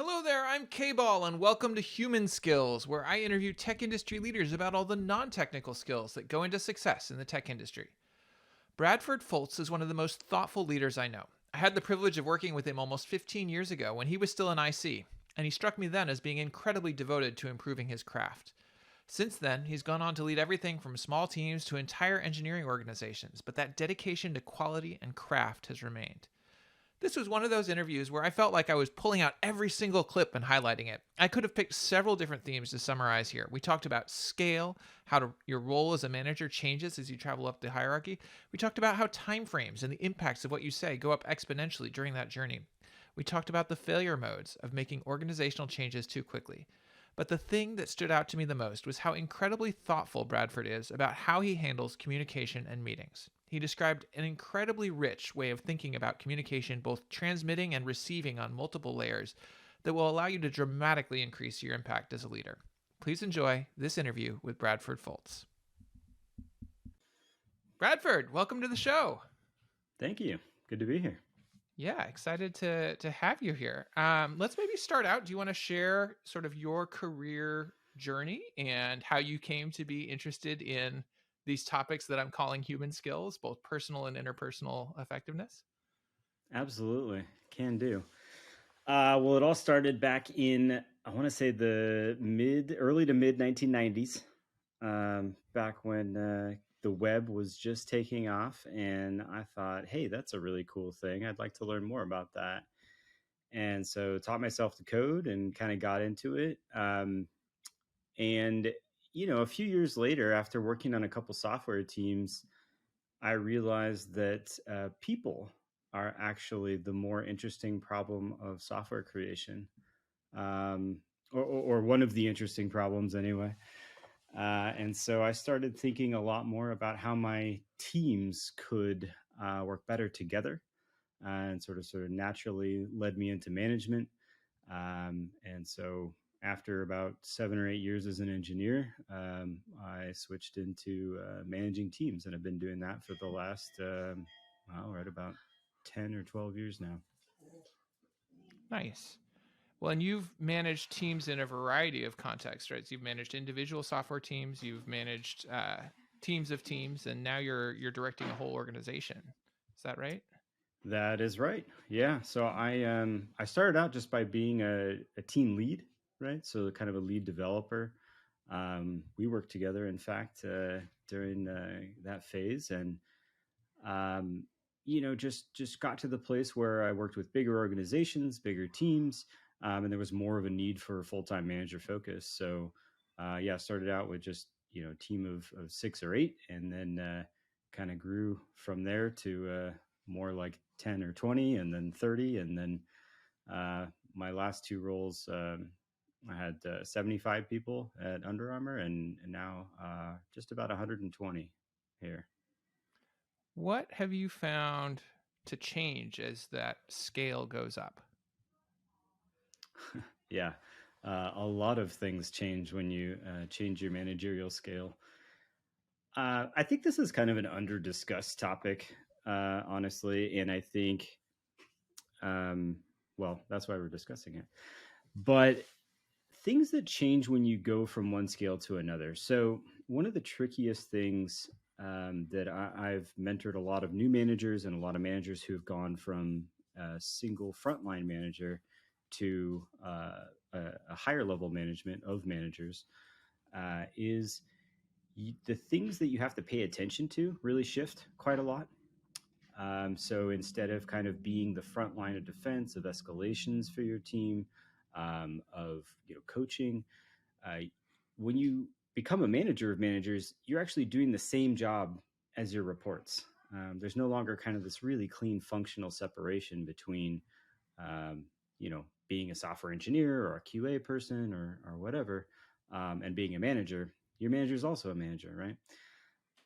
Hello there, I'm K-Ball, and welcome to Human Skills, where I interview tech industry leaders about all the non-technical skills that go into success in the tech industry. Bradford Fults is one of the most thoughtful leaders I know. I had the privilege of working with him almost 15 years ago when he was still an IC, and he struck me then as being incredibly devoted to improving his craft. Since then, he's gone on to lead everything from small teams to entire engineering organizations, but that dedication to quality and craft has remained. This was one of those interviews where I felt like I was pulling out every single clip and highlighting it. I could have picked several different themes to summarize here. We talked about scale, your role as a manager changes as you travel up the hierarchy. We talked about how timeframes and the impacts of what you say go up exponentially during that journey. We talked about the failure modes of making organizational changes too quickly. But the thing that stood out to me the most was how incredibly thoughtful Bradford is about how he handles communication and meetings. He described an incredibly rich way of thinking about communication, both transmitting and receiving on multiple layers, that will allow you to dramatically increase your impact as a leader. Please enjoy this interview with Bradford Fults. Bradford, welcome to the show. Thank you. Good to be here. Yeah, excited to have you here. Let's maybe start out. Do you want to share sort of your career journey and how you came to be interested in these topics that I'm calling human skills, both personal and interpersonal effectiveness? Absolutely. Can do. Well, it all started back in, I want to say early to mid 1990s, back when the web was just taking off. And I thought, hey, that's a really cool thing. I'd like to learn more about that. And so taught myself to code and kind of got into it. And, a few years later, after working on a couple software teams, I realized that people are actually the more interesting problem of software creation, um, or one of the interesting problems anyway. And so I started thinking a lot more about how my teams could work better together, and sort of naturally led me into management. And so after about 7 or 8 years as an engineer, I switched into managing teams, and I've been doing that for the last, right about 10 or 12 years now. Nice. Well, and you've managed teams in a variety of contexts, right? So you've managed individual software teams, you've managed teams of teams, and now you're directing a whole organization. Is that right? That is right. Yeah. So I started out just by being a team lead, right? So kind of a lead developer. We worked together, in fact, during that phase, and just got to the place where I worked with bigger organizations, bigger teams, and there was more of a need for full time manager focus. So yeah, I started out with just a team of 6 or 8, and then kind of grew from there to more like 10 or 20, and then 30, and then my last two roles. I had 75 people at Under Armour, and now just about 120 here. What have you found to change as that scale goes up? Yeah, a lot of things change when you change your managerial scale. I think this is kind of an under discussed topic, honestly, and I think, um, well, that's why we're discussing it. But things that change when you go from one scale to another. So, one of the trickiest things that I've mentored a lot of new managers and a lot of managers who have gone from a single frontline manager to a higher level management of managers is the things that you have to pay attention to really shift quite a lot. So instead of kind of being the front line of defense, of escalations for your team, of coaching, uh, when you become a manager of managers, you're actually doing the same job as your reports. There's no longer kind of this really clean functional separation between, um, being a software engineer or a QA person or whatever, and being a manager. Your manager is also a manager,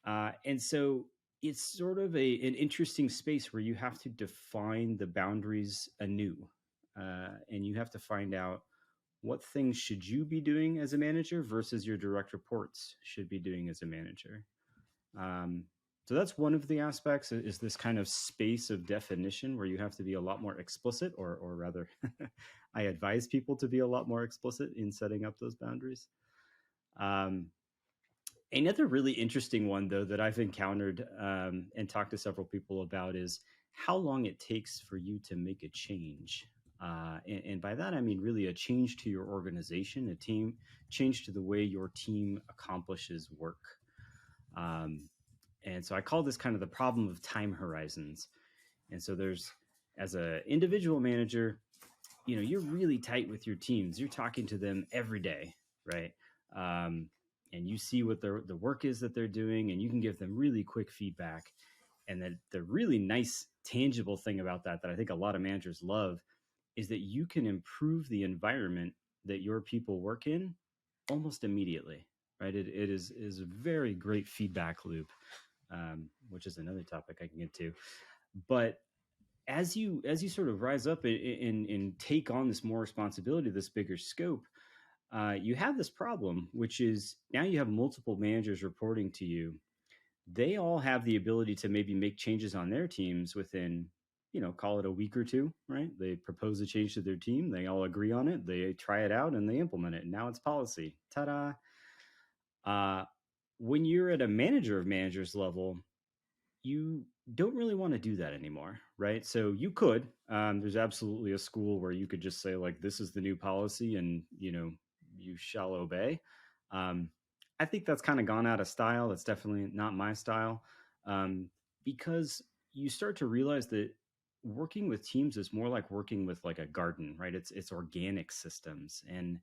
right? And so it's sort of an interesting space where you have to define the boundaries anew, and you have to find out what things should you be doing as a manager versus your direct reports should be doing as a manager. Um, So that's one of the aspects, is this kind of space of definition where you have to be a lot more explicit, or rather, I advise people to be a lot more explicit in setting up those boundaries. Um, Another really interesting one, though, that I've encountered and talked to several people about is how long it takes for you to make a change. And by that, I mean really a change to your organization, a team change to the way your team accomplishes work. Um, and so I call this kind of the problem of time horizons. And so there's, as an individual manager, you're really tight with your teams. You're talking to them every day, right? Um, and you see what the work is that they're doing, and you can give them really quick feedback. And the really nice, tangible thing about that I think a lot of managers love is that you can improve the environment that your people work in almost immediately, right? It is a very great feedback loop, which is another topic I can get to. But as you sort of rise up and take on this more responsibility, this bigger scope, you have this problem, which is now you have multiple managers reporting to you. They all have the ability to maybe make changes on their teams within, call it a week or two, right? They propose a change to their team, they all agree on it, they try it out, and they implement it. And now it's policy. Ta-da! When you're at a manager of managers level, you don't really want to do that anymore, right? So you could. There's absolutely a school where you could just say like, "This is the new policy, and you shall obey." Um, I think that's kind of gone out of style. That's definitely not my style, because you start to realize that working with teams is more like working with like a garden, right? It's organic systems, and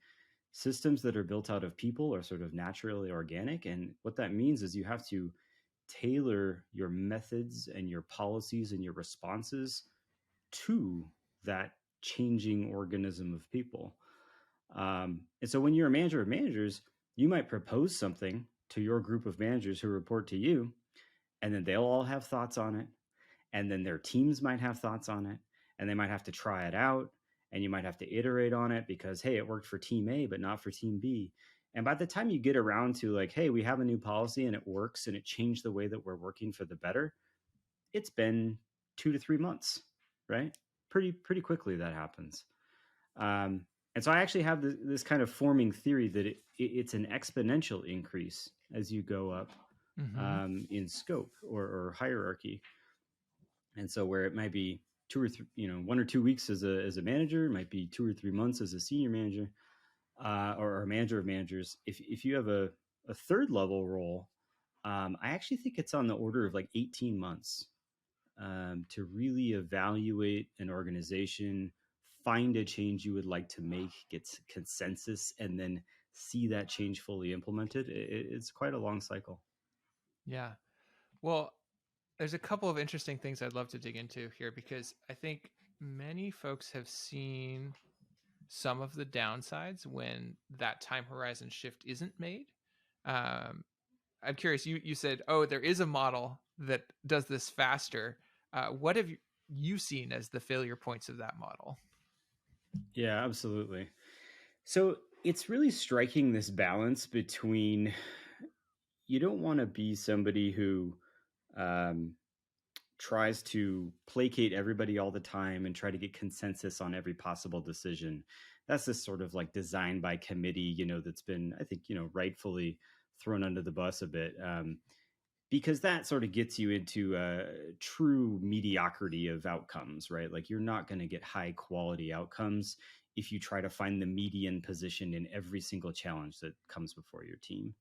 systems that are built out of people are sort of naturally organic. And what that means is you have to tailor your methods and your policies and your responses to that changing organism of people. And so when you're a manager of managers, you might propose something to your group of managers who report to you, and then they'll all have thoughts on it. And then their teams might have thoughts on it, and they might have to try it out. And you might have to iterate on it because, hey, it worked for team A, but not for team B. And by the time you get around to like, hey, we have a new policy and it works and it changed the way that we're working for the better, it's been 2 to 3 months, right? Pretty quickly that happens. And so I actually have this kind of forming theory that it's an exponential increase as you go up Mm-hmm. in scope or hierarchy. And so where it might be 1 or 2 weeks as a manager, it might be 2 or 3 months as a senior manager, or a manager of managers. If you have a third level role, I actually think it's on the order of like 18 months to really evaluate an organization, find a change you would like to make, get consensus, and then see that change fully implemented. It's quite a long cycle. Yeah. Well, there's a couple of interesting things I'd love to dig into here because I think many folks have seen some of the downsides when that time horizon shift isn't made. Um, I'm curious. You said, oh, there is a model that does this faster. What have you seen as the failure points of that model? Yeah, absolutely. So it's really striking this balance between, you don't want to be somebody who um, tries to placate everybody all the time and try to get consensus on every possible decision. That's this sort of like design by committee, that's been, I think, rightfully thrown under the bus a bit. Because that sort of gets you into true mediocrity of outcomes, right? Like you're not going to get high quality outcomes if you try to find the median position in every single challenge that comes before your team.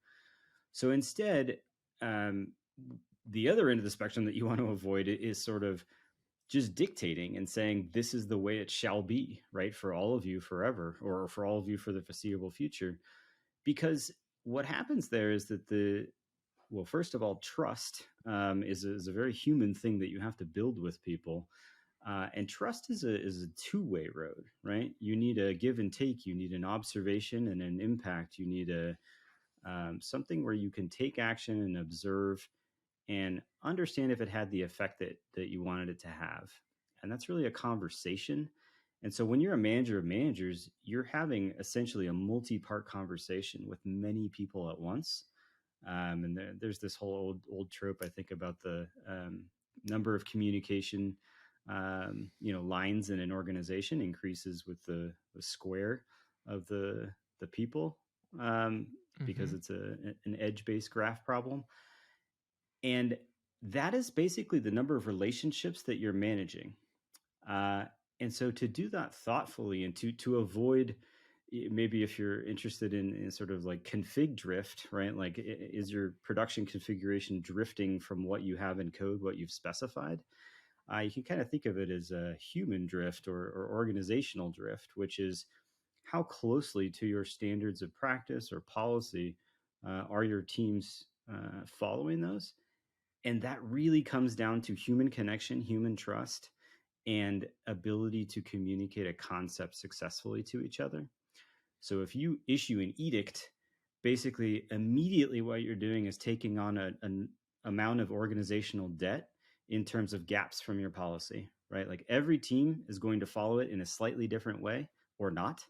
So instead, um, the other end of the spectrum that you want to avoid is sort of just dictating and saying, this is the way it shall be, right? For all of you forever, or for all of you for the foreseeable future. Because what happens there is that well, first of all, trust is a very human thing that you have to build with people. And trust is a two-way road, right? You need a give and take. You need an observation and an impact. You need a something where you can take action and observe and understand if it had the effect that you wanted it to have. And that's really a conversation. And so when you're a manager of managers, you're having essentially a multi-part conversation with many people at once. And there's this whole old trope, I think, about the number of communication lines in an organization increases with the square of the people, um, because Mm-hmm. it's an edge based graph problem, and that is basically the number of relationships that you're managing. Uh, and so to do that thoughtfully and to avoid, maybe if you're interested in sort of like config drift, right? Like, is your production configuration drifting from what you have in code, what you've specified? You can kind of think of it as a human drift or organizational drift, which is how closely to your standards of practice or policy are your teams following those? And that really comes down to human connection, human trust, and ability to communicate a concept successfully to each other. So if you issue an edict, basically immediately what you're doing is taking on an amount of organizational debt in terms of gaps from your policy, right? Like every team is going to follow it in a slightly different way or not.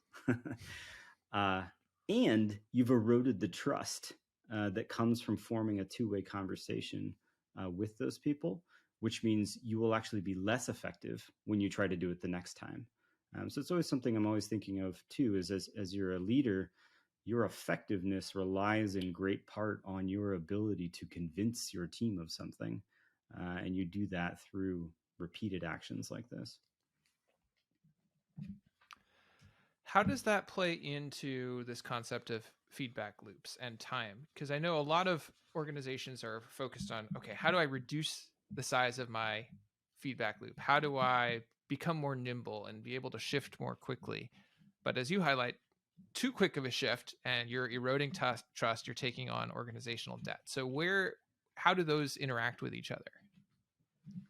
uh, and you've eroded the trust that comes from forming a two-way conversation with those people, which means you will actually be less effective when you try to do it the next time. So it's always something I'm always thinking of too, is as you're a leader, your effectiveness relies in great part on your ability to convince your team of something. And you do that through repeated actions like this. How does that play into this concept of feedback loops and time? Because I know a lot of organizations are focused on, okay, how do I reduce the size of my feedback loop? How do I become more nimble and be able to shift more quickly? But as you highlight, too quick of a shift and you're eroding trust, you're taking on organizational debt. So how do those interact with each other?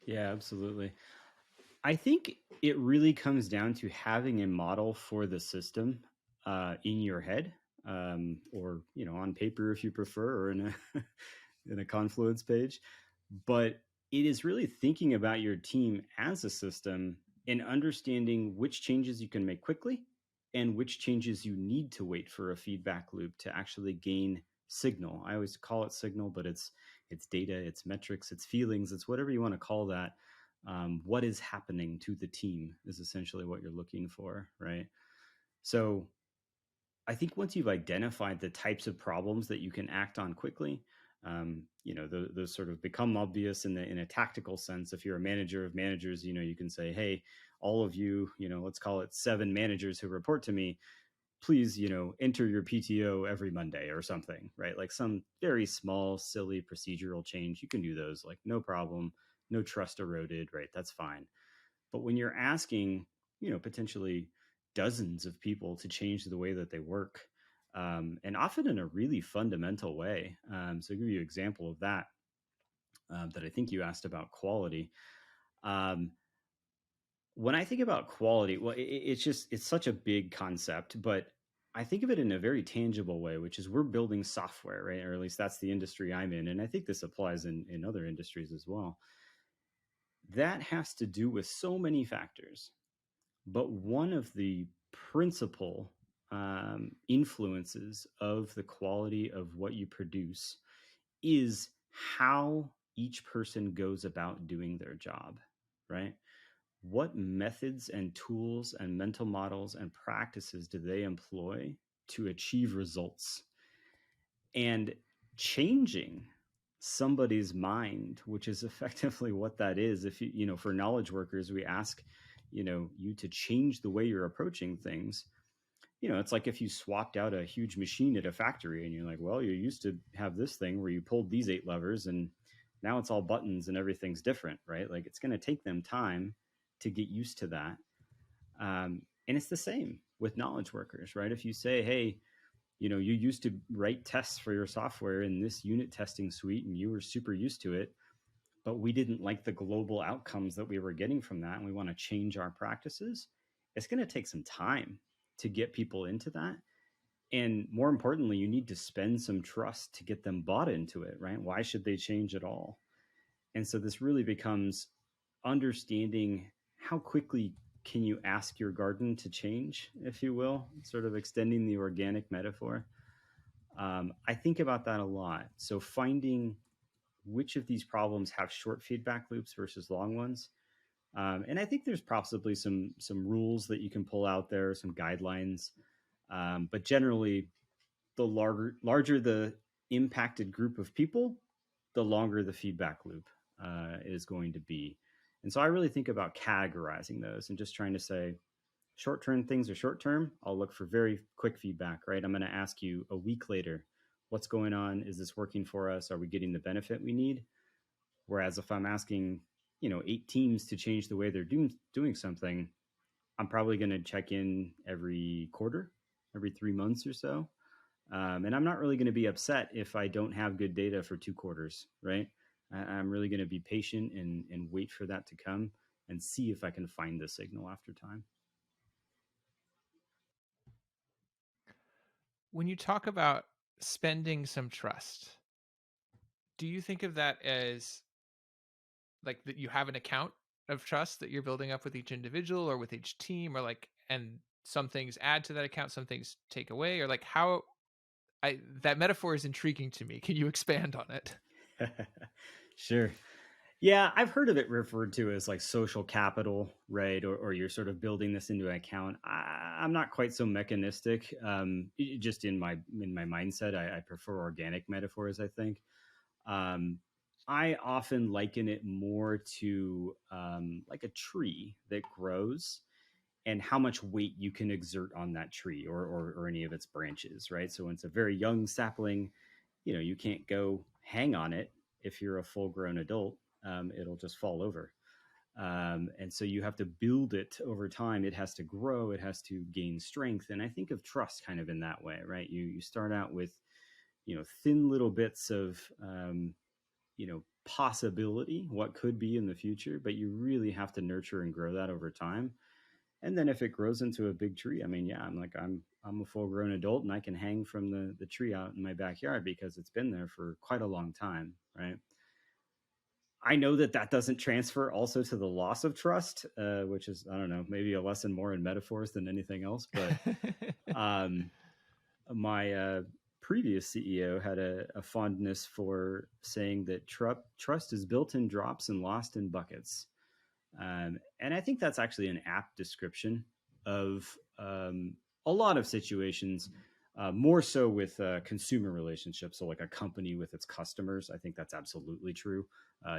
Yeah, absolutely. I think it really comes down to having a model for the system in your head, or on paper if you prefer, or in a in a Confluence page. But it is really thinking about your team as a system and understanding which changes you can make quickly and which changes you need to wait for a feedback loop to actually gain signal. I always call it signal, but it's data, it's metrics, it's feelings, it's whatever you want to call that. What is happening to the team is essentially what you're looking for, right? So I think once you've identified the types of problems that you can act on quickly, those sort of become obvious in a tactical sense. If you're a manager of managers, you can say, hey, all of you, let's call it 7 managers who report to me, please, enter your PTO every Monday or something, right? Like some very small, silly procedural change. You can do those, like no problem, no trust eroded, right? That's fine. But when you're asking, potentially dozens of people to change the way that they work, and often in a really fundamental way. So I'll give you an example of that, that I think you asked about quality. Um, when I think about quality, well, it's such a big concept, but I think of it in a very tangible way, which is we're building software, right? Or at least that's the industry I'm in. And I think this applies in other industries as well. That has to do with so many factors. But one of the principal influences of the quality of what you produce is how each person goes about doing their job, right? What methods and tools and mental models and practices do they employ to achieve results? And changing somebody's mind, which is effectively what that is. If for knowledge workers, we ask, you to change the way you're approaching things. It's like if you swapped out a huge machine at a factory and you're like, well, you used to have this thing where you pulled these 8 levers and now it's all buttons and everything's different, right? Like it's going to take them time to get used to that. And it's the same with knowledge workers, right? If you say, hey, you used to write tests for your software in this unit testing suite and you were super used to it, but we didn't like the global outcomes that we were getting from that and we want to change our practices. It's going to take some time to get people into that. And more importantly, you need to spend some trust to get them bought into it, right? Why should they change at all? And so this really becomes understanding how quickly can you ask your garden to change, if you will, sort of extending the organic metaphor. I think about that a lot. So finding which of these problems have short feedback loops versus long ones. And I think there's possibly some rules that you can pull out there, some guidelines. But generally, the larger the impacted group of people, the longer the feedback loop is going to be. And so I really think about categorizing those and just trying to say, short term things are short term. I'll look for very quick feedback, right? I'm going to ask you a week later, what's going on? Is this working for us? Are we getting the benefit we need? Whereas if I'm asking, 8 teams to change the way they're doing something, I'm probably going to check in every quarter, every 3 months or so. And I'm not really going to be upset if I don't have good data for 2 quarters, right? I'm really going to be patient and wait for that to come and see if I can find the signal after time. When you talk about spending some trust, do you think of that as like that you have an account of trust that you're building up with each individual or with each team, or like, and some things add to that account, some things take away, or like how I that metaphor is intriguing to me. Can you expand on it? Sure. Yeah, I've heard of it referred to as like social capital, right? Or you're sort of building this into an account. I'm not quite so mechanistic. Just in my mindset, I prefer organic metaphors. I think um, I often liken it more to like a tree that grows and how much weight you can exert on that tree or any of its branches, right? So when it's a very young sapling, you can't go hang on it. If you're a full grown adult, it'll just fall over. And so you have to build it over time. It has to grow, it has to gain strength. And I think of trust kind of in that way, right? You start out with, thin little bits of, possibility, what could be in the future, but you really have to nurture and grow that over time. And then if it grows into a big tree, I mean, yeah, I'm a full grown adult and I can hang from the tree out in my backyard because it's been there for quite a long time, right? I know that doesn't transfer also to the loss of trust, which is, I don't know, maybe a lesson more in metaphors than anything else. But um, my previous CEO had a fondness for saying that trust is built in drops and lost in buckets. And I think that's actually an apt description of a lot of situations, more so with consumer relationships. So, like a company with its customers, I think that's absolutely true.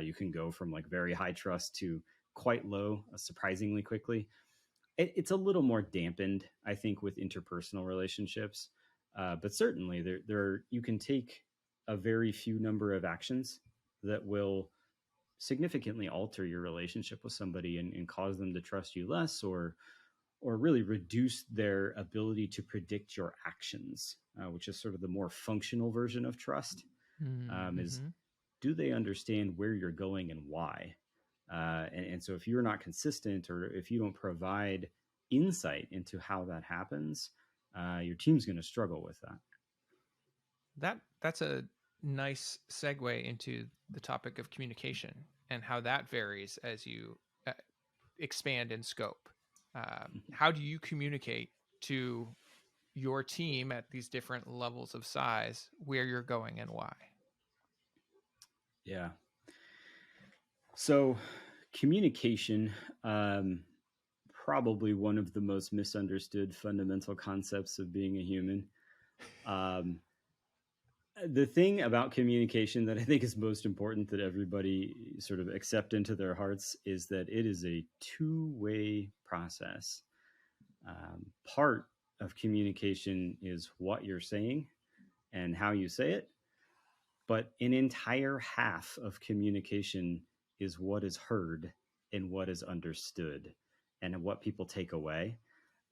You can go from like very high trust to quite low surprisingly quickly. It's a little more dampened, I think, with interpersonal relationships. But certainly, there you can take a very few number of actions that will significantly alter your relationship with somebody and cause them to trust you less or really reduce their ability to predict your actions, which is sort of the more functional version of trust. Is Mm-hmm. do they understand where you're going and why? And so if you're not consistent or if you don't provide insight into how that happens, your team's going to struggle with that. That's a nice segue into the topic of communication and how that varies as you expand in scope. How do you communicate to your team at these different levels of size where you're going and why? Yeah. So communication, probably one of the most misunderstood fundamental concepts of being a human. Um, the thing about communication that I think is most important that everybody sort of accept into their hearts is that it is a two-way process. Part of communication is what you're saying and how you say it, but an entire half of communication is what is heard and what is understood and what people take away.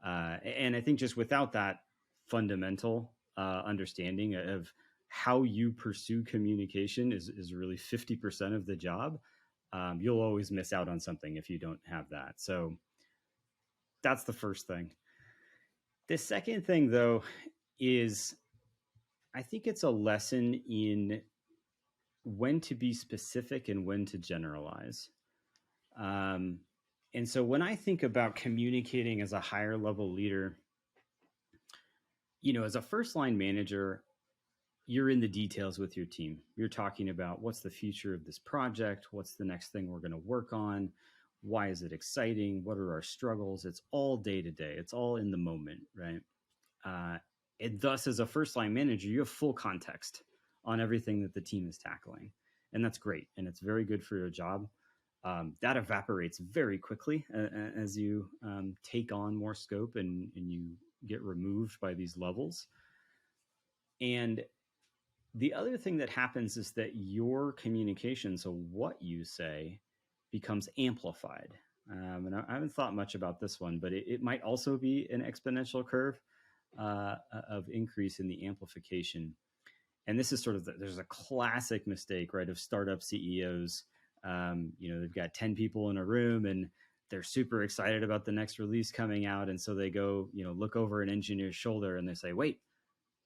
And I think just without that fundamental understanding of how you pursue communication is really 50% of the job. You'll always miss out on something if you don't have that. So that's the first thing. The second thing, though, is I think it's a lesson in when to be specific and when to generalize. Um, and so when I think about communicating as a higher level leader, as a first line manager, you're in the details with your team. You're talking about what's the future of this project, what's the next thing we're going to work on, why is it exciting, what are our struggles. It's all day to day, it's all in the moment, right? And thus, as a first line manager, you have full context on everything that the team is tackling, and that's great, and it's very good for your job. That evaporates very quickly as you take on more scope and you get removed by these levels. And the other thing that happens is that your communication, so what you say, becomes amplified. And I haven't thought much about this one, but it might also be an exponential curve of increase in the amplification. And this is sort of there's a classic mistake, right, of startup CEOs. They've got 10 people in a room and they're super excited about the next release coming out. And so they go, look over an engineer's shoulder and they say, wait,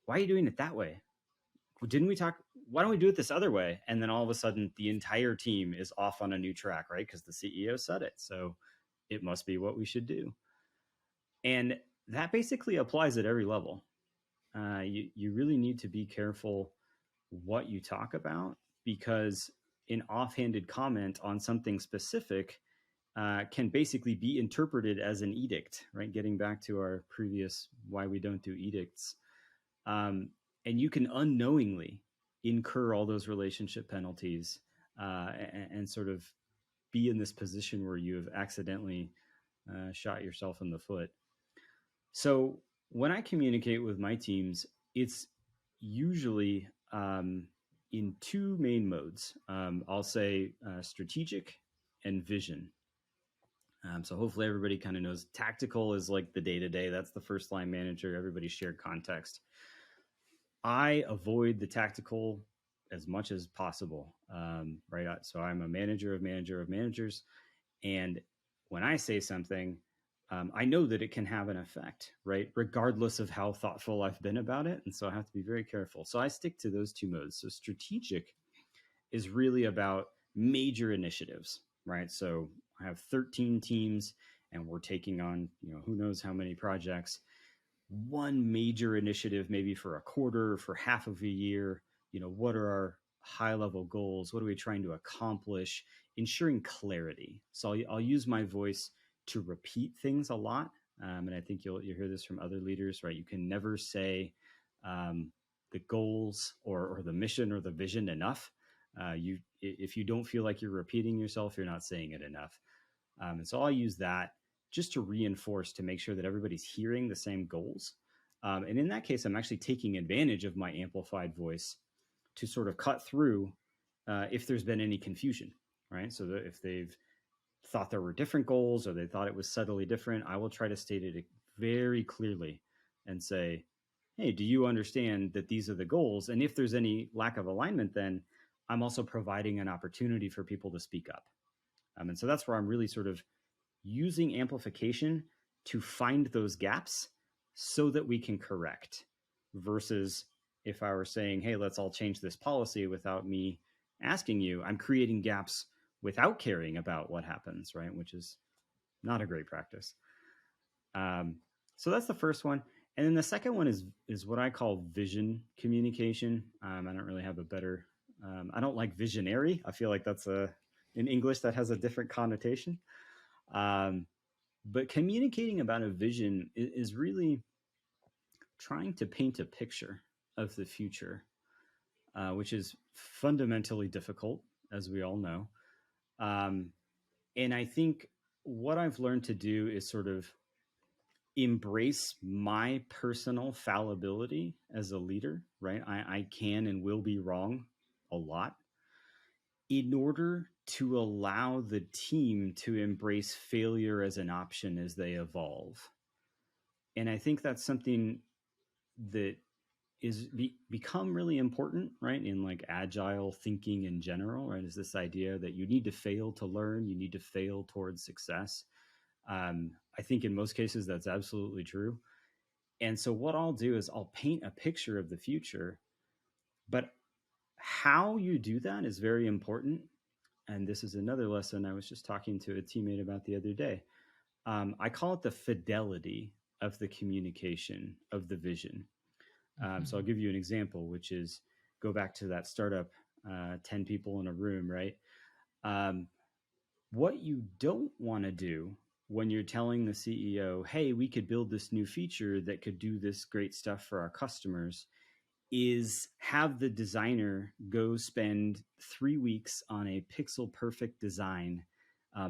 why are you doing it that way? Didn't we talk? Why don't we do it this other way? And then all of a sudden the entire team is off on a new track, right? Because the CEO said it. So it must be what we should do. And that basically applies at every level. You really need to be careful what you talk about, because an offhanded comment on something specific can basically be interpreted as an edict, right? Getting back to our previous why we don't do edicts. And you can unknowingly incur all those relationship penalties and sort of be in this position where you have accidentally shot yourself in the foot. So when I communicate with my teams, it's usually in two main modes. I'll say strategic and vision. So hopefully everybody kind of knows tactical is like the day-to-day. That's the first line manager, everybody's shared context. I avoid the tactical as much as possible, right? So I'm a manager of managers. And when I say something, I know that it can have an effect, right? Regardless of how thoughtful I've been about it. And so I have to be very careful. So I stick to those two modes. So strategic is really about major initiatives, right? So I have 13 teams and we're taking on, who knows how many projects. One major initiative, maybe for a quarter, for half of a year, what are our high level goals? What are we trying to accomplish? Ensuring clarity. So I'll use my voice to repeat things a lot. And I think you'll hear this from other leaders, right? You can never say the goals or the mission or the vision enough. If you don't feel like you're repeating yourself, you're not saying it enough. And so I'll use that just to reinforce, to make sure that everybody's hearing the same goals. And in that case, I'm actually taking advantage of my amplified voice to sort of cut through if there's been any confusion, right? So that if they've thought there were different goals or they thought it was subtly different, I will try to state it very clearly and say, hey, do you understand that these are the goals? And if there's any lack of alignment, then I'm also providing an opportunity for people to speak up. And so that's where I'm really sort of using amplification to find those gaps so that we can correct, versus if I were saying, hey, let's all change this policy without me asking you, I'm creating gaps without caring about what happens, right? Which is not a great practice. So that's the first one. And then the second one is what I call vision communication. I don't really have a better, I don't like visionary. I feel like that's in English that has a different connotation. But communicating about a vision is really trying to paint a picture of the future, which is fundamentally difficult, as we all know. And I think what I've learned to do is sort of embrace my personal fallibility as a leader, right? I can and will be wrong a lot, in order to allow the team to embrace failure as an option as they evolve. And I think that's something that is become really important, right? In like agile thinking in general, right? Is this idea that you need to fail to learn, you need to fail towards success. I think in most cases that's absolutely true. And so what I'll do is I'll paint a picture of the future, but how you do that is very important. And this is another lesson I was just talking to a teammate about the other day. I call it the fidelity of the communication of the vision. So I'll give you an example, which is go back to that startup, 10 people in a room, right? Um, what you don't want to do when you're telling the CEO, hey, we could build this new feature that could do this great stuff for our customers, is have the designer go spend 3 weeks on a pixel perfect design,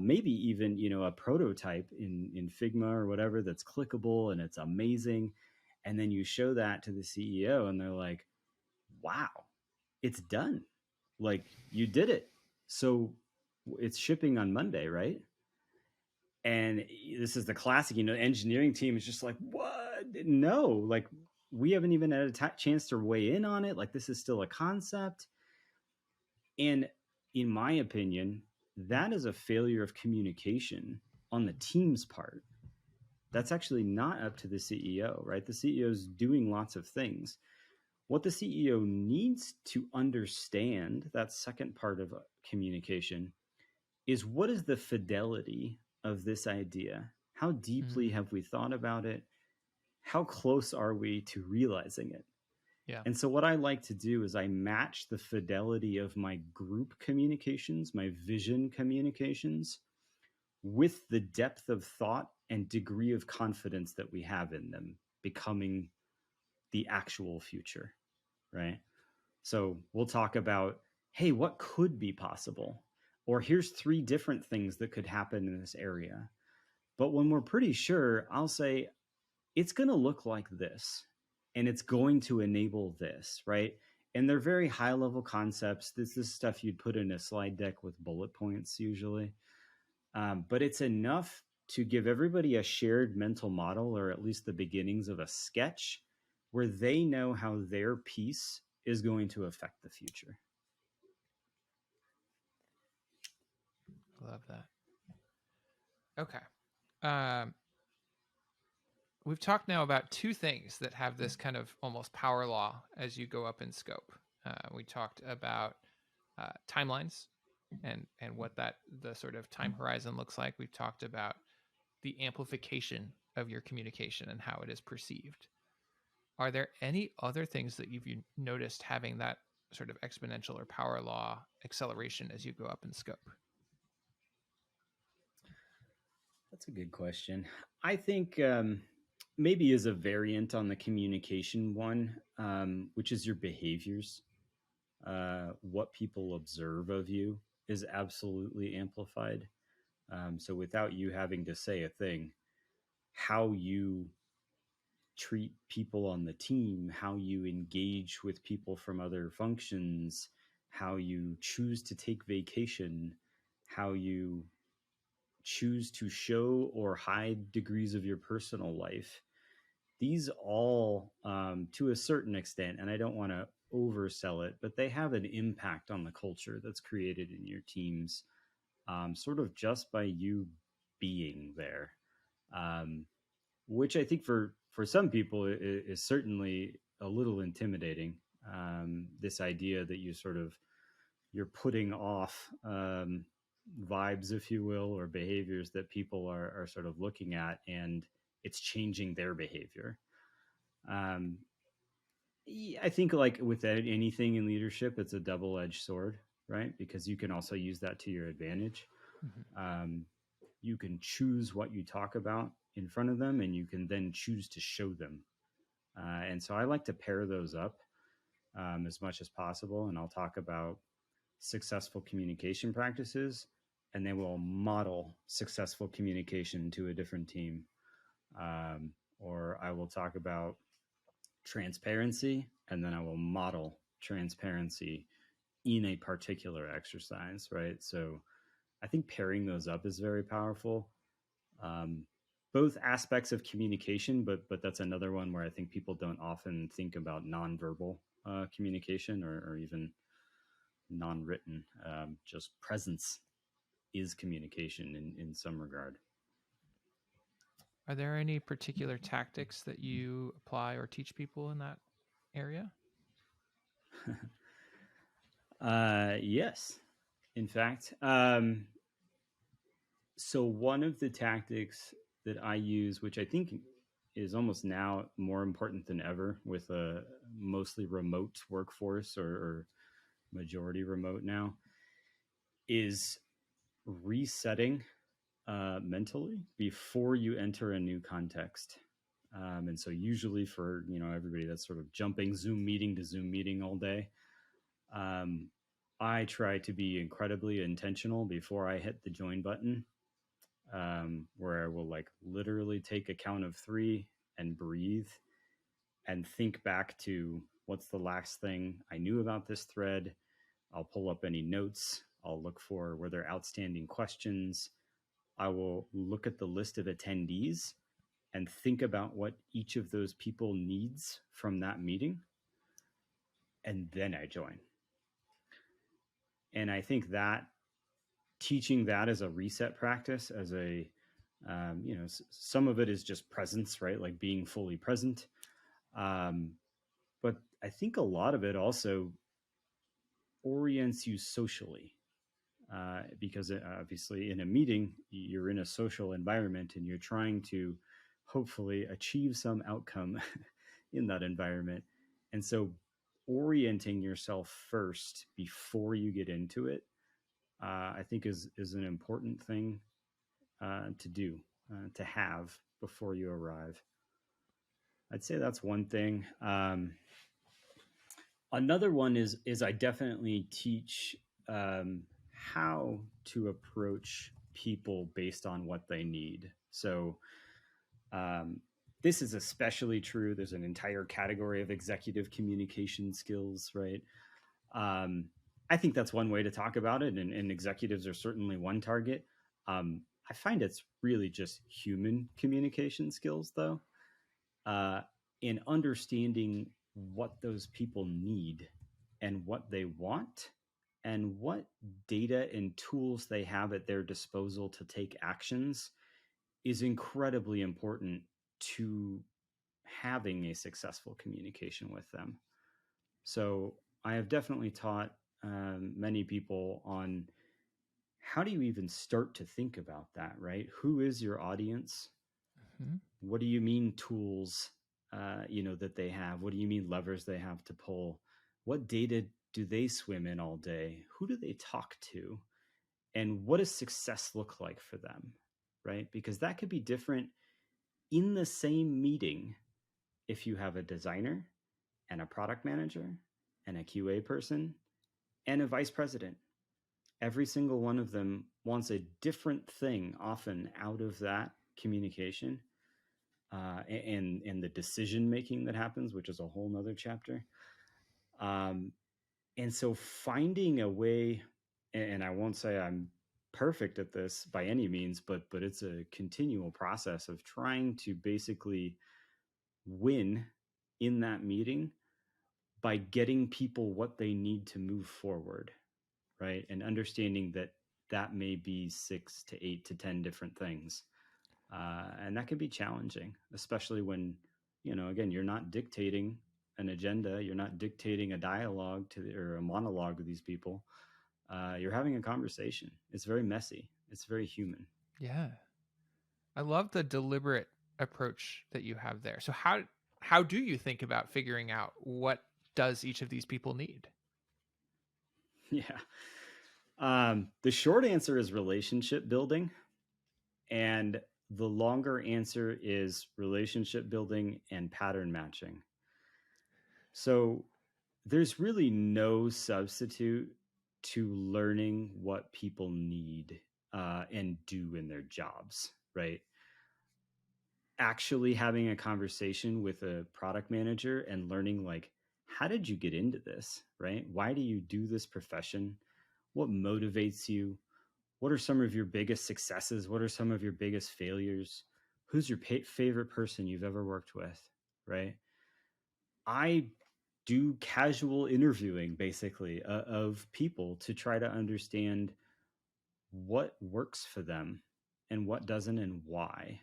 maybe even a prototype in Figma or whatever that's clickable and it's amazing, and then you show that to the CEO and they're like, "Wow, it's done! Like you did it!" So it's shipping on Monday, right? And this is the classic, engineering team is just like, what? No, like we haven't even had a chance to weigh in on it. Like this is still a concept. And in my opinion, that is a failure of communication on the team's part. That's actually not up to the CEO, right? The CEO is doing lots of things. What the CEO needs to understand, that second part of communication, is what is the fidelity of this idea? How deeply Mm, have we thought about it? How close are we to realizing it? yeah. And so, what I like to do is I match the fidelity of my group communications, my vision communications, with the depth of thought and degree of confidence that we have in them becoming the actual future, right? So, we'll talk about, hey, what could be possible? Or here's 3 different things that could happen in this area. But when we're pretty sure, I'll say, it's going to look like this and it's going to enable this, right? And they're very high level concepts. This is stuff you'd put in a slide deck with bullet points usually. But it's enough to give everybody a shared mental model, or at least the beginnings of a sketch, where they know how their piece is going to affect the future. Love that. Okay. Um, we've talked now about two things that have this kind of almost power law as you go up in scope. We talked about timelines and what that the sort of time horizon looks like. We've talked about the amplification of your communication and how it is perceived. Are there any other things that you've noticed having that sort of exponential or power law acceleration as you go up in scope? That's a good question. I think maybe as a variant on the communication one, which is your behaviors, what people observe of you is absolutely amplified. So without you having to say a thing, how you treat people on the team, how you engage with people from other functions, how you choose to take vacation, how you choose to show or hide degrees of your personal life. These all, to a certain extent, and I don't want to oversell it, but they have an impact on the culture that's created in your teams, sort of just by you being there, which I think for some people is certainly a little intimidating. This idea that you're putting off vibes, if you will, or behaviors that people are sort of looking at, and it's changing their behavior. Um, I think, like with anything in leadership, it's a double-edged sword, right? Because you can also use that to your advantage. Mm-hmm. Um, you can choose what you talk about in front of them, and you can then choose to show them. And so I like to pair those up as much as possible. And I'll talk about successful communication practices, and then we'll model successful communication to a different team. Or I will talk about transparency, and then I will model transparency in a particular exercise, right? So I think pairing those up is very powerful. Um, both aspects of communication, but that's another one where I think people don't often think about nonverbal communication, or even non-written. Just presence is communication in some regard. Are there any particular tactics that you apply or teach people in that area? Yes, in fact. So one of the tactics that I use, which I think is almost now more important than ever with a mostly remote workforce or majority remote now, is resetting mentally before you enter a new context. And so usually for everybody that's sort of jumping Zoom meeting to Zoom meeting all day, um, I try to be incredibly intentional before I hit the join button, where I will like literally take a count of three and breathe and think back to what's the last thing I knew about this thread. I'll pull up any notes. I'll look for were there outstanding questions. I will look at the list of attendees and think about what each of those people needs from that meeting. And then I join. And I think that teaching that as a reset practice, as a, some of it is just presence, right? Like being fully present. But I think a lot of it also orients you socially. Because obviously in a meeting, you're in a social environment and you're trying to hopefully achieve some outcome in that environment. And so orienting yourself first before you get into it, I think is an important thing to do, to have before you arrive. I'd say that's one thing. Another one is I definitely teach how to approach people based on what they need. So this is especially true. There's an entire category of executive communication skills, right? I think that's one way to talk about it, and executives are certainly one target. I find it's really just human communication skills, though, in understanding what those people need and what they want and what data and tools they have at their disposal to take actions is incredibly important to having a successful communication with them. So I have definitely taught many people on how do you even start to think about that, right? Who is your audience? Mm-hmm. What do you mean tools, that they have? What do you mean levers they have to pull? What data do they swim in all day? Who do they talk to? And what does success look like for them, right? Because that could be different in the same meeting if you have a designer and a product manager and a QA person and a vice president. Every single one of them wants a different thing often out of that communication, and the decision making that happens, which is a whole nother chapter. And so finding a way, and I won't say I'm perfect at this by any means, but it's a continual process of trying to basically win in that meeting by getting people what they need to move forward, right? And understanding that that may be 6 to 8 to 10 different things. And that can be challenging, especially when, again, you're not dictating an agenda. You're not dictating a dialogue or a monologue to these people. You're having a conversation. It's very messy. It's very human. Yeah. I love the deliberate approach that you have there. So how do you think about figuring out what does each of these people need? Yeah. The short answer is relationship building. And the longer answer is relationship building and pattern matching. So there's really no substitute to learning what people need and do in their jobs, right? Actually having a conversation with a product manager and learning, like, how did you get into this, right? Why do you do this profession? What motivates you? What are some of your biggest successes? What are some of your biggest failures? Who's your favorite person you've ever worked with, right? I do casual interviewing, basically, of people to try to understand what works for them and what doesn't and why.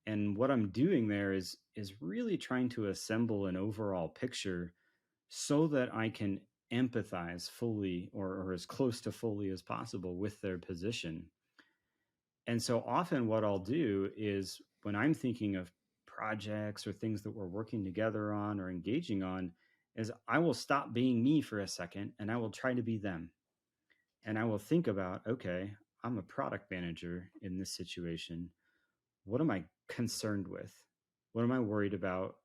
And what I'm doing there is really trying to assemble an overall picture so that I can empathize fully or as close to fully as possible with their position. And so often what I'll do is when I'm thinking of projects or things that we're working together on or engaging on is I will stop being me for a second and I will try to be them. And I will think about, okay, I'm a product manager in this situation. What am I concerned with? What am I worried about?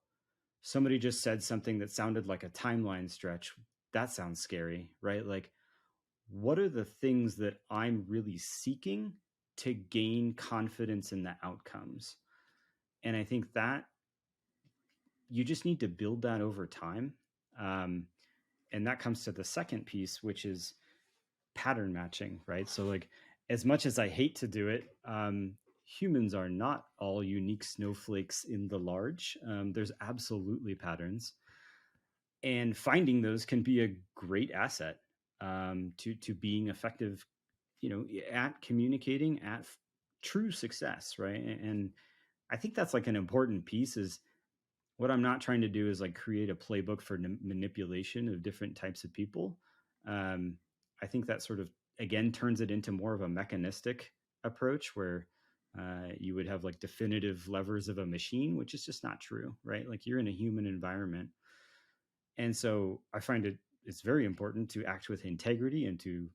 Somebody just said something that sounded like a timeline stretch. That sounds scary, right? Like, what are the things that I'm really seeking to gain confidence in the outcomes? And I think that you just need to build that over time. Um, and that comes to the second piece, which is pattern matching, right? So, like, as much as I hate to do it, humans are not all unique snowflakes in the large. There's absolutely patterns, and finding those can be a great asset to being effective, at communicating at true success, right? And I think that's like an important piece. Is what I'm not trying to do is like create a playbook for manipulation of different types of people. Um, I think that sort of again turns it into more of a mechanistic approach where you would have like definitive levers of a machine, which is just not true, right? Like you're in a human environment, and so I find it's very important to act with integrity and to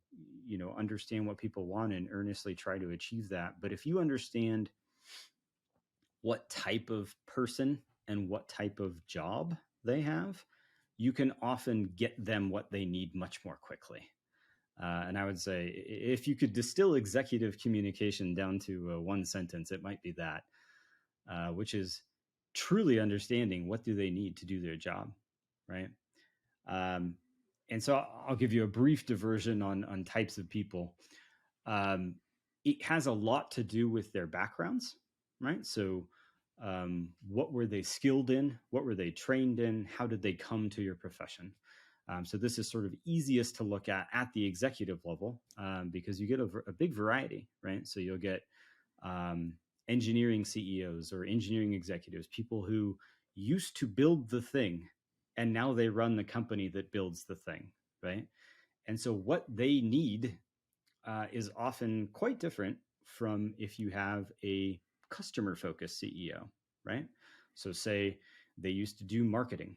understand what people want and earnestly try to achieve that. But if you understand what type of person and what type of job they have, you can often get them what they need much more quickly. And I would say if you could distill executive communication down to one sentence, it might be that, which is truly understanding what do they need to do their job, right? Um, and so I'll give you a brief diversion on types of people. It has a lot to do with their backgrounds, right? So what were they skilled in? What were they trained in? How did they come to your profession? So this is sort of easiest to look at the executive level because you get a big variety, right? So you'll get engineering CEOs or engineering executives, people who used to build the thing and now they run the company that builds the thing, right? And so what they need is often quite different from if you have a customer focused CEO, right? So, say they used to do marketing.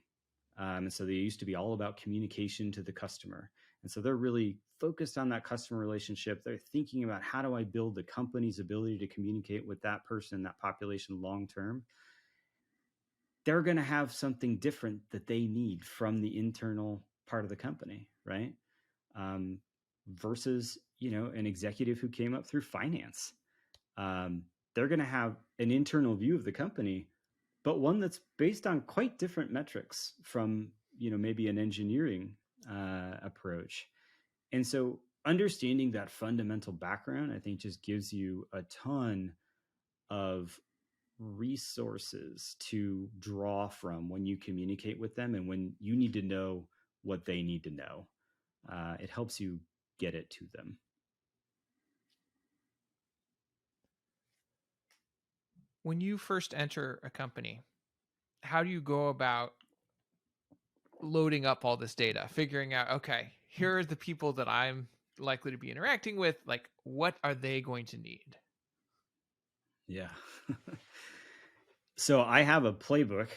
And so they used to be all about communication to the customer. And so they're really focused on that customer relationship. They're thinking about how do I build the company's ability to communicate with that person, that population long term. They're going to have something different that they need from the internal part of the company, right? Um, versus an executive who came up through finance. They're going to have an internal view of the company, but one that's based on quite different metrics from maybe an engineering approach. And so understanding that fundamental background, I think, just gives you a ton of resources to draw from when you communicate with them and when you need to know what they need to know. It helps you get it to them. When you first enter a company, how do you go about loading up all this data, figuring out, okay, here are the people that I'm likely to be interacting with, like what are they going to need? Yeah. So I have a playbook,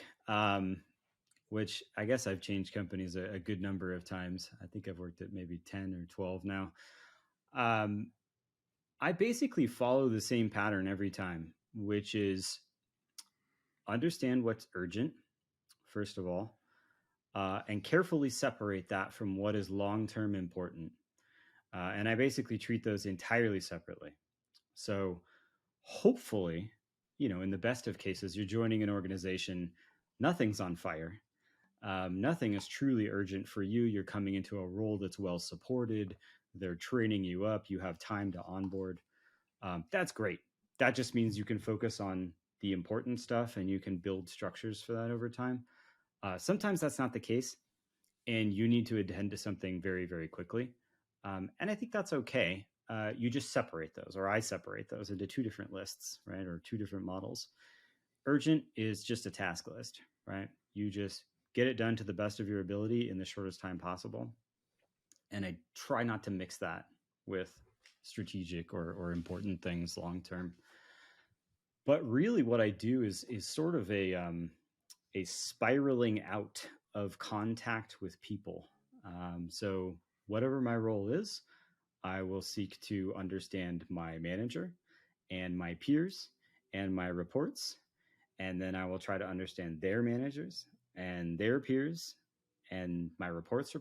which I guess I've changed companies a good number of times. I think I've worked at maybe 10 or 12 now. I basically follow the same pattern every time, which is understand what's urgent, first of all, and carefully separate that from what is long term important. And I basically treat those entirely separately. So hopefully, in the best of cases, you're joining an organization, nothing's on fire. Nothing is truly urgent for you. You're coming into a role that's well supported. They're training you up. You have time to onboard. That's great. That just means you can focus on the important stuff and you can build structures for that over time. Sometimes that's not the case, and you need to attend to something very, very quickly. And I think that's okay. You just separate those, or I separate those into two different lists, right? Or two different models. Urgent is just a task list, right? You just get it done to the best of your ability in the shortest time possible. And I try not to mix that with strategic or important things long term. But really, what I do is sort of a spiraling out of contact with people. So whatever my role is, I will seek to understand my manager and my peers and my reports, and then I will try to understand their managers and their peers and my reports.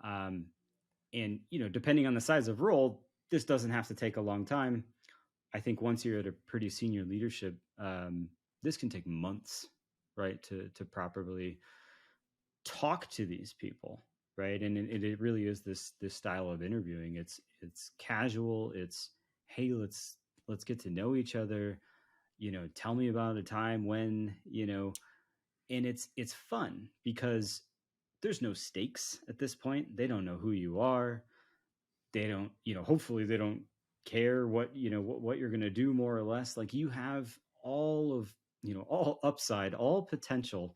Um, and depending on the size of role, this doesn't have to take a long time. I think once you're at a pretty senior leadership, this can take months, right, to properly talk to these people, right? And it really is this style of interviewing. It's casual. It's, hey, let's get to know each other. Tell me about a time when, and it's fun because there's no stakes at this point. They don't know who you are. They don't, hopefully they don't care what you're going to do, more or less. Like, you have all of, all upside, all potential.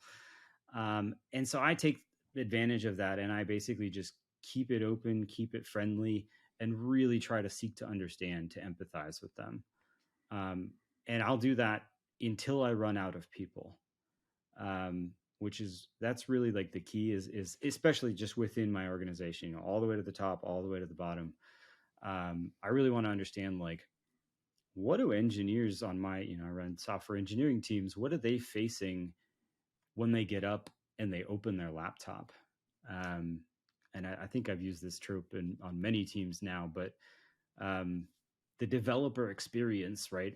And so I take advantage of that, and I basically just keep it open, keep it friendly, and really try to seek to understand, to empathize with them. um, and I'll do that until I run out of people. Which is, that's really like the key, is especially just within my organization, all the way to the top, all the way to the bottom. I really want to understand, like, what do engineers on my, I run software engineering teams, what are they facing when they get up and they open their laptop? Um, and I think I've used this trope on many teams now, but um, the developer experience, right?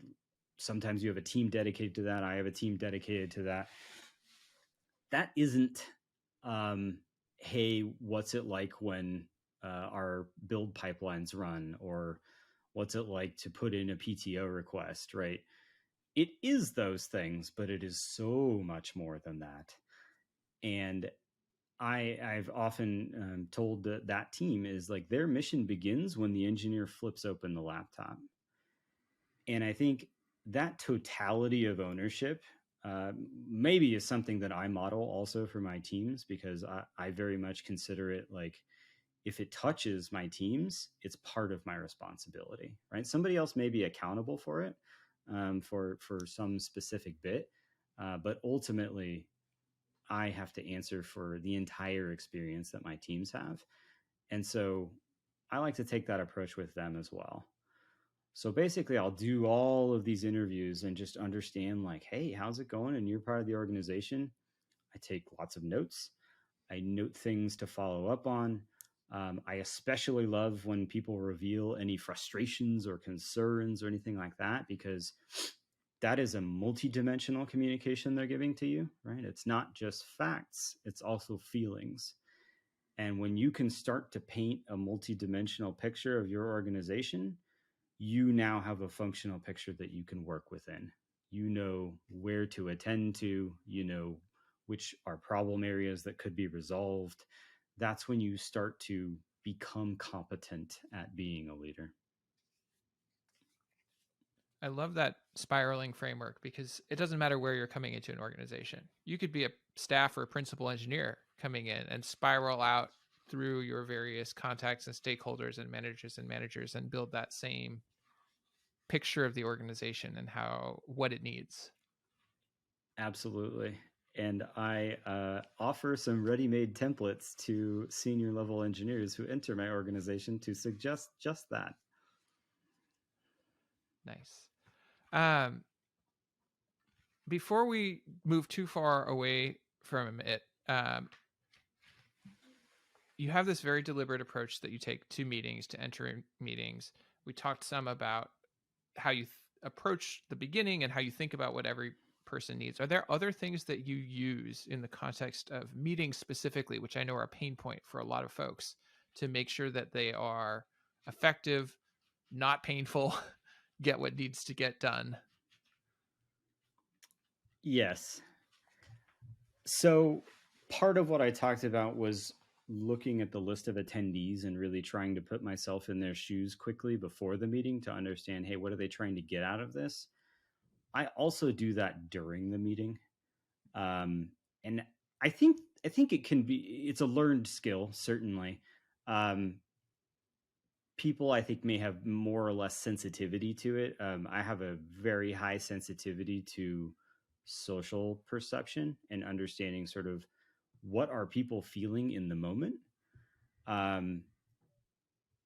Sometimes you have a team dedicated to that. I have a team dedicated to that. That isn't, hey, what's it like when our build pipelines run, or what's it like to put in a PTO request, right? It is those things, but it is so much more than that. And I've often told that team is like, their mission begins when the engineer flips open the laptop. And I think that totality of ownership uh, maybe is something that I model also for my teams, because I very much consider it like, if it touches my teams, it's part of my responsibility, right? Somebody else may be accountable for it, for some specific bit, but ultimately, I have to answer for the entire experience that my teams have. And so I like to take that approach with them as well. So basically, I'll do all of these interviews and just understand, like, hey, how's it going? And you're part of the organization. I take lots of notes. I note things to follow up on. I especially love when people reveal any frustrations or concerns or anything like that, because that is a multidimensional communication they're giving to you, right? It's not just facts, it's also feelings. And when you can start to paint a multidimensional picture of your organization, you now have a functional picture that you can work within. You know where to attend to, which are problem areas that could be resolved. That's when you start to become competent at being a leader. I love that spiraling framework because it doesn't matter where you're coming into an organization. You could be a staff or a principal engineer coming in and spiral out through your various contacts and stakeholders and managers and build that same picture of the organization and how what it needs. Absolutely. And I offer some ready-made templates to senior level engineers who enter my organization to suggest just that. Nice. Um, Before we move too far away from it, you have this very deliberate approach that you take to meetings, to entering meetings. We talked some about how you approach the beginning and how you think about what every person needs. Are there other things that you use in the context of meetings specifically, which I know are a pain point for a lot of folks, to make sure that they are effective, not painful, get what needs to get done? Yes. So part of what I talked about was looking at the list of attendees and really trying to put myself in their shoes quickly before the meeting to understand, hey, what are they trying to get out of this? I also do that during the meeting. And I think it can be, it's a learned skill, certainly. Um, people I think may have more or less sensitivity to it. I have a very high sensitivity to social perception and understanding sort of what are people feeling in the moment. Um,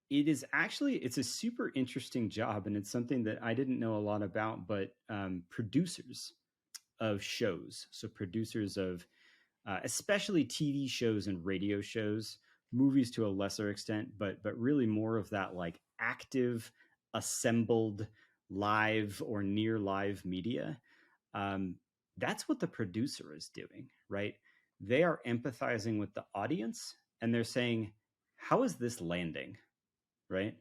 it's a super interesting job, and it's something that I didn't know a lot about, but producers of shows, so producers of especially TV shows and radio shows, movies to a lesser extent, but really more of that like active, assembled, live or near live media. Um, that's what the producer is doing, right? They are empathizing with the audience and they're saying, "How is this landing?" Right?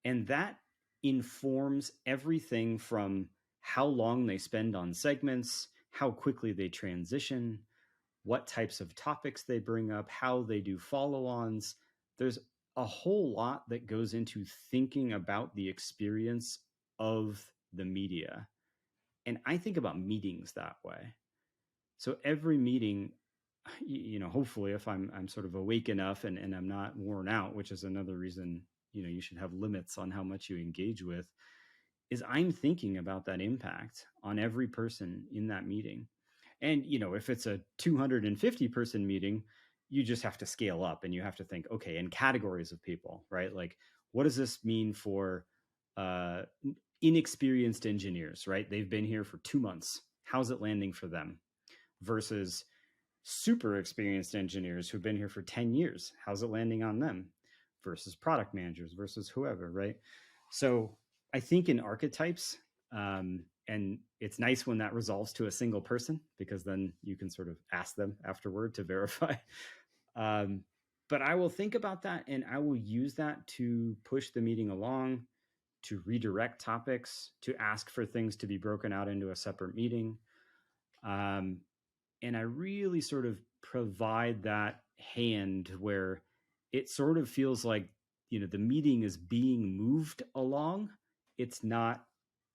And that informs everything from how long they spend on segments, how quickly they transition, what types of topics they bring up, how they do follow ons. There's a whole lot that goes into thinking about the experience of the media. And I think about meetings that way. So every meeting, hopefully if I'm sort of awake enough and I'm not worn out, which is another reason, you should have limits on how much you engage with, is I'm thinking about that impact on every person in that meeting. And, if it's a 250 person meeting, you just have to scale up and you have to think, okay, in categories of people, right? Like, what does this mean for uh, inexperienced engineers, right? They've been here for 2 months. How's it landing for them? Versus super experienced engineers who've been here for 10 years. How's it landing on them? Versus product managers versus whoever, right? So I think in archetypes, and it's nice when that resolves to a single person because then you can sort of ask them afterward to verify. Um, but I will think about that and I will use that to push the meeting along, to redirect topics, to ask for things to be broken out into a separate meeting. Um, and I really sort of provide that hand where it sort of feels like, the meeting is being moved along. It's not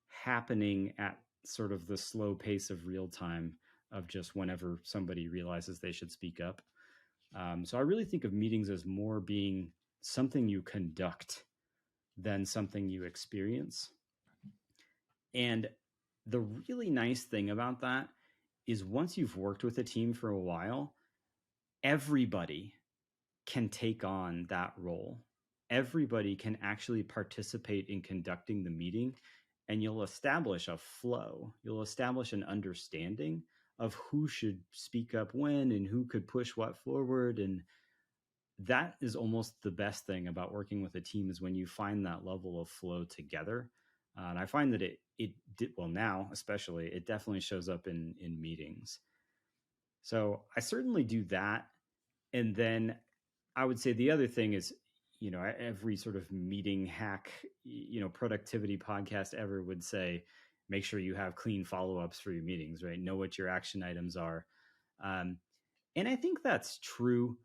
happening at sort of the slow pace of real time of just whenever somebody realizes they should speak up. So I really think of meetings as more being something you conduct than something you experience. And the really nice thing about that is once you've worked with a team for a while, everybody can take on that role. Everybody can actually participate in conducting the meeting, and you'll establish a flow. You'll establish an understanding of who should speak up when and who could push what forward. And that is almost the best thing about working with a team is when you find that level of flow together. And I find that it did well now, especially it definitely shows up in meetings. So I certainly do that. And then I would say the other thing is, every sort of meeting hack, productivity podcast ever would say, make sure you have clean follow-ups for your meetings, right? Know what your action items are. Um, and I think that's true.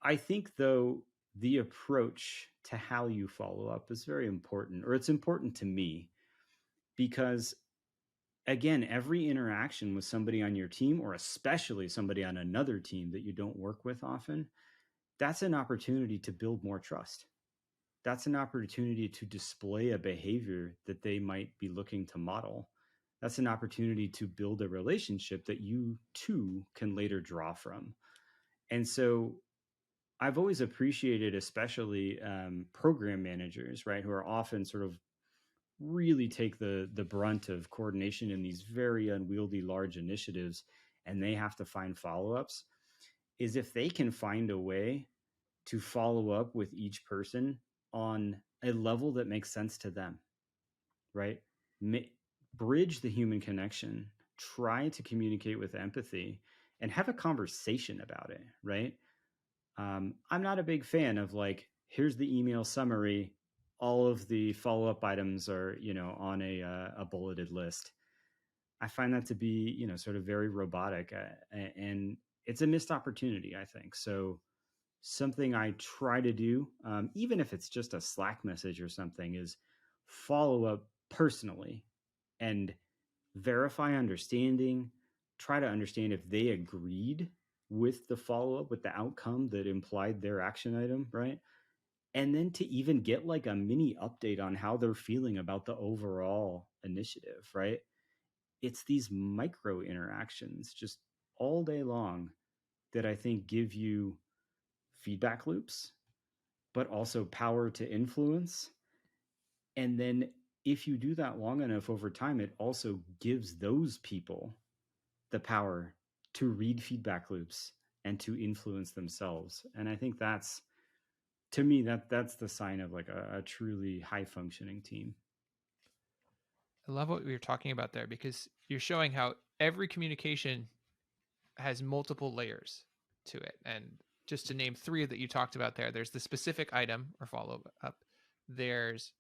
I think, though, the approach to how you follow up is very important, or it's important to me because, again, every interaction with somebody on your team, or especially somebody on another team that you don't work with often, that's an opportunity to build more trust. That's an opportunity to display a behavior that they might be looking to model. That's an opportunity to build a relationship that you too can later draw from. And so I've always appreciated, especially program managers, right, who are often sort of really take the brunt of coordination in these very unwieldy large initiatives, and they have to find follow-ups, is if they can find a way to follow up with each person on a level that makes sense to them, right? Bridge the human connection, try to communicate with empathy, and have a conversation about it, right? I'm not a big fan of like, here's the email summary. All of the follow-up items are, on a bulleted list. I find that to be, sort of very robotic, and it's a missed opportunity, I think. So something I try to do, even if it's just a Slack message or something, is follow up personally and verify understanding, try to understand if they agreed with the follow up, with the outcome that implied their action item, right? and then to even get like a mini update on how they're feeling about the overall initiative, right? It's these micro interactions just all day long that I think give you feedback loops, but also power to influence. And then if you do that long enough over time, it also gives those people the power to read feedback loops and to influence themselves. And I think that's, to me, that's the sign of like a truly high functioning team. I love what we were talking about there because you're showing how every communication has multiple layers to it. And just to name three that you talked about there, there's the specific item or follow up. There's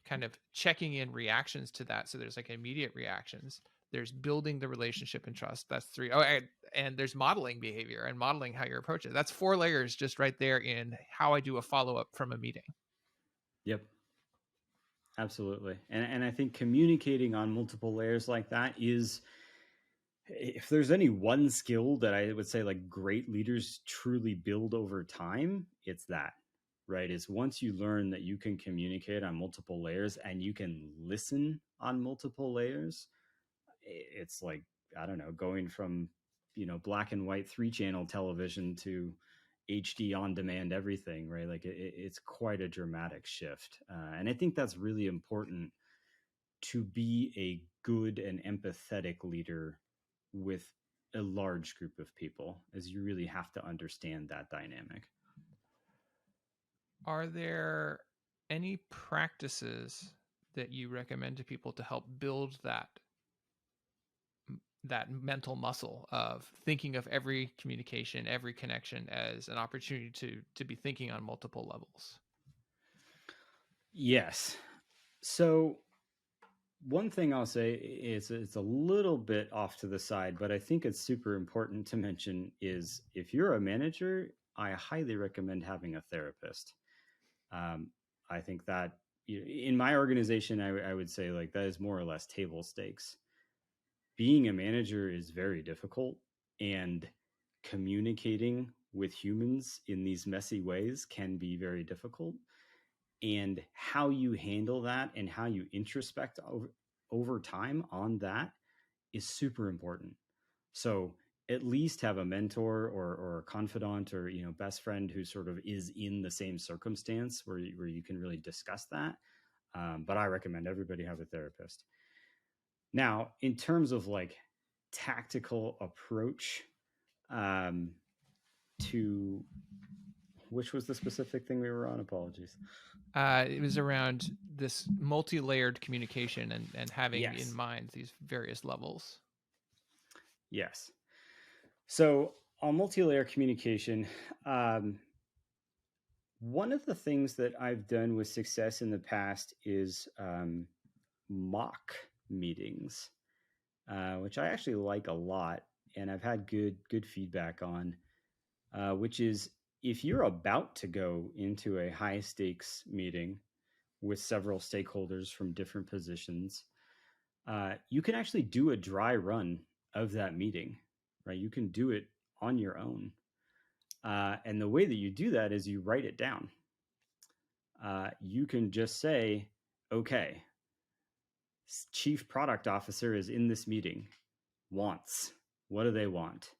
kind of checking in reactions to that. So there's like immediate reactions. There's building the relationship and trust. That's three. Oh, and there's modeling behavior and modeling how you're approaching it. That's four layers just right there in how I do a follow up from a meeting. Yep. Absolutely. And I think communicating on multiple layers like that is, if there's any one skill that I would say like great leaders truly build over time, it's that, right? Is once you learn that you can communicate on multiple layers and you can listen on multiple layers, it's like, I don't know, going from, black and white 3 channel television to HD on demand everything, right? Like it's quite a dramatic shift. And I think that's really important to be a good and empathetic leader with a large group of people, as you really have to understand that dynamic. Are there any practices that you recommend to people to help build that mental muscle of thinking of every communication, every connection as an opportunity to be thinking on multiple levels? Yes. So one thing I'll say is it's a little bit off to the side, but I think it's super important to mention is if you're a manager, I highly recommend having a therapist. Um, I think that in my organization, I would say like that is more or less table stakes. Being a manager is very difficult, and communicating with humans in these messy ways can be very difficult. And how you handle that and how you introspect over time on that is super important. So at least have a mentor or a confidant or best friend who sort of is in the same circumstance where you can really discuss that. But I recommend everybody have a therapist. Now, in terms of like tactical approach, um, to which was the specific thing we were on? Apologies. It was around this multi-layered communication and having in Yes. mind these various levels. Yes. So on multi-layer communication, one of the things that I've done with success in the past is mock meetings, which I actually like a lot, and I've had good feedback on. Which is if you're about to go into a high stakes meeting with several stakeholders from different positions, you can actually do a dry run of that meeting, right? You can do it on your own. And the way that you do that is you write it down. You can just say, okay, chief product officer is in this meeting. Wants. What do they want?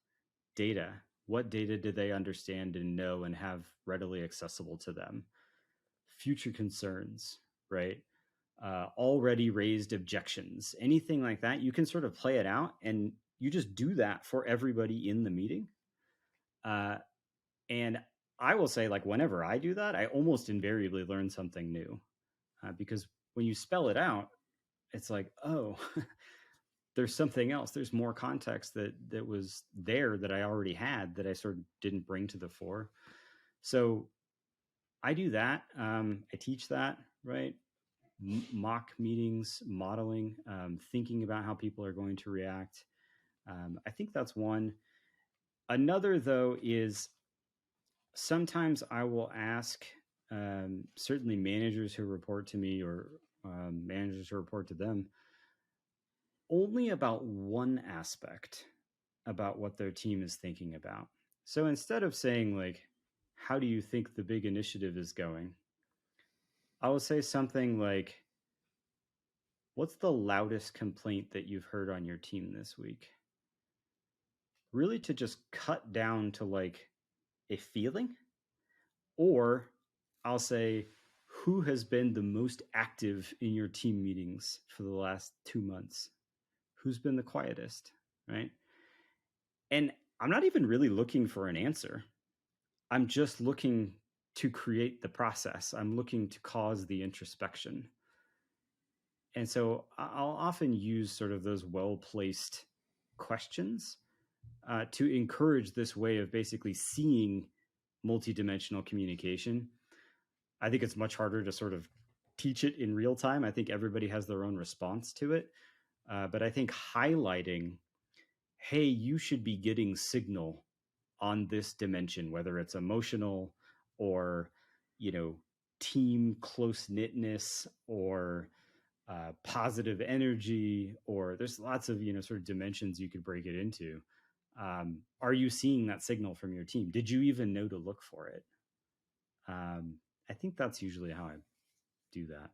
Data. What data do they understand and know and have readily accessible to them? Future concerns, right? Already raised objections, anything like that. You can sort of play it out and you just do that for everybody in the meeting. And I will say, like, whenever I do that, I almost invariably learn something new, because when you spell it out, it's like, oh, there's something else. There's more context that was there that I already had that I sort of didn't bring to the fore. So I do that. I teach that, right? Mock meetings, modeling, thinking about how people are going to react. I think that's one. Another, though, is sometimes I will ask, certainly managers who report to me or managers who report to them, only about one aspect about what their team is thinking about. So instead of saying, like, how do you think the big initiative is going? I will say something like, what's the loudest complaint that you've heard on your team this week? Really to just cut down to like a feeling. Or I'll say, who has been the most active in your team meetings for the last 2 months? Who's been the quietest, right? And I'm not even really looking for an answer. I'm just looking to create the process. I'm looking to cause the introspection. And so I'll often use sort of those well placed questions to encourage this way of basically seeing multidimensional communication. I think it's much harder to sort of teach it in real time. I think everybody has their own response to it. But I think highlighting, hey, you should be getting signal on this dimension, whether it's emotional or, team close knitness or positive energy, or there's lots of, sort of dimensions you could break it into. Are you seeing that signal from your team? Did you even know to look for it? I think that's usually how I do that.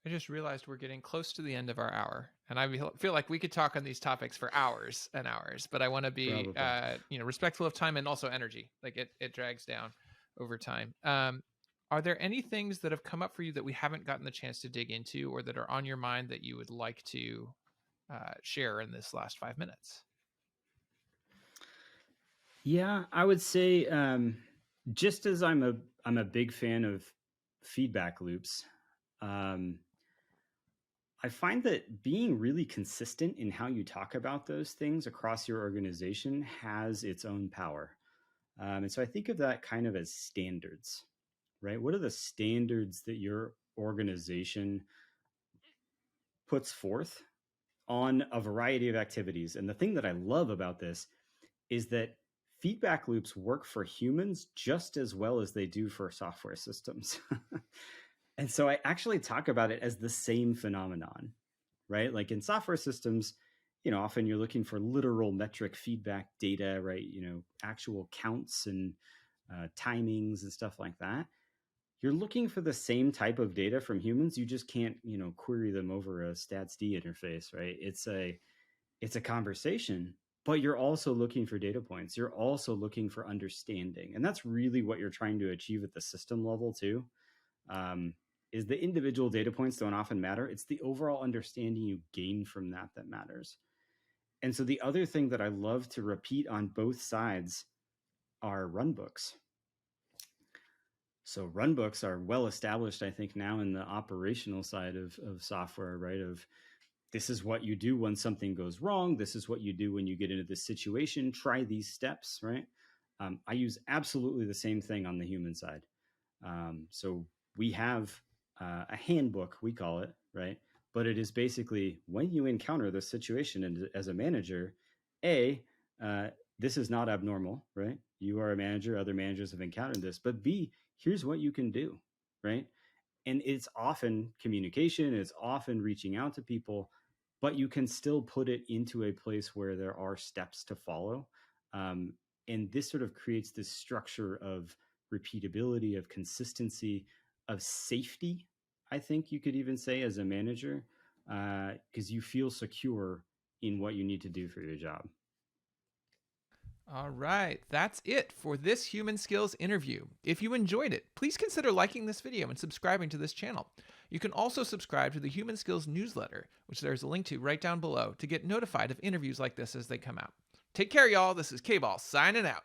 I just realized we're getting close to the end of our hour, and I feel like we could talk on these topics for hours and hours. But I want to be, respectful of time and also energy. Like it drags down over time. Are there any things that have come up for you that we haven't gotten the chance to dig into, or that are on your mind that you would like to share in this last 5 minutes? Yeah, I would say, just as I'm a big fan of feedback loops. I find that being really consistent in how you talk about those things across your organization has its own power. And so I think of that kind of as standards, right? What are the standards that your organization puts forth on a variety of activities? And the thing that I love about this is that feedback loops work for humans just as well as they do for software systems. And so I actually talk about it as the same phenomenon, right? Like in software systems, often you're looking for literal metric feedback data, right? Actual counts and timings and stuff like that. You're looking for the same type of data from humans. You just can't, query them over a statsd interface, right? It's a conversation, but you're also looking for data points. You're also looking for understanding. And that's really what you're trying to achieve at the system level too. Is the individual data points don't often matter. It's the overall understanding you gain from that matters. And so the other thing that I love to repeat on both sides are runbooks. So runbooks are well established, I think, now in the operational side of software, right? Of this is what you do when something goes wrong. This is what you do when you get into this situation. Try these steps, right? I use absolutely the same thing on the human side. So we have a handbook, we call it, right? But it is basically when you encounter this situation and as a manager, this is not abnormal, right? You are a manager, other managers have encountered this, but B, here's what you can do, right? And it's often communication, it's often reaching out to people, but you can still put it into a place where there are steps to follow. And this sort of creates this structure of repeatability, of consistency, of safety, I think you could even say as a manager, because you feel secure in what you need to do for your job. All right, that's it for this Human Skills interview. If you enjoyed it, please consider liking this video and subscribing to this channel. You can also subscribe to the Human Skills newsletter, which there's a link to right down below, to get notified of interviews like this as they come out. Take care, y'all. This is K-Ball signing out.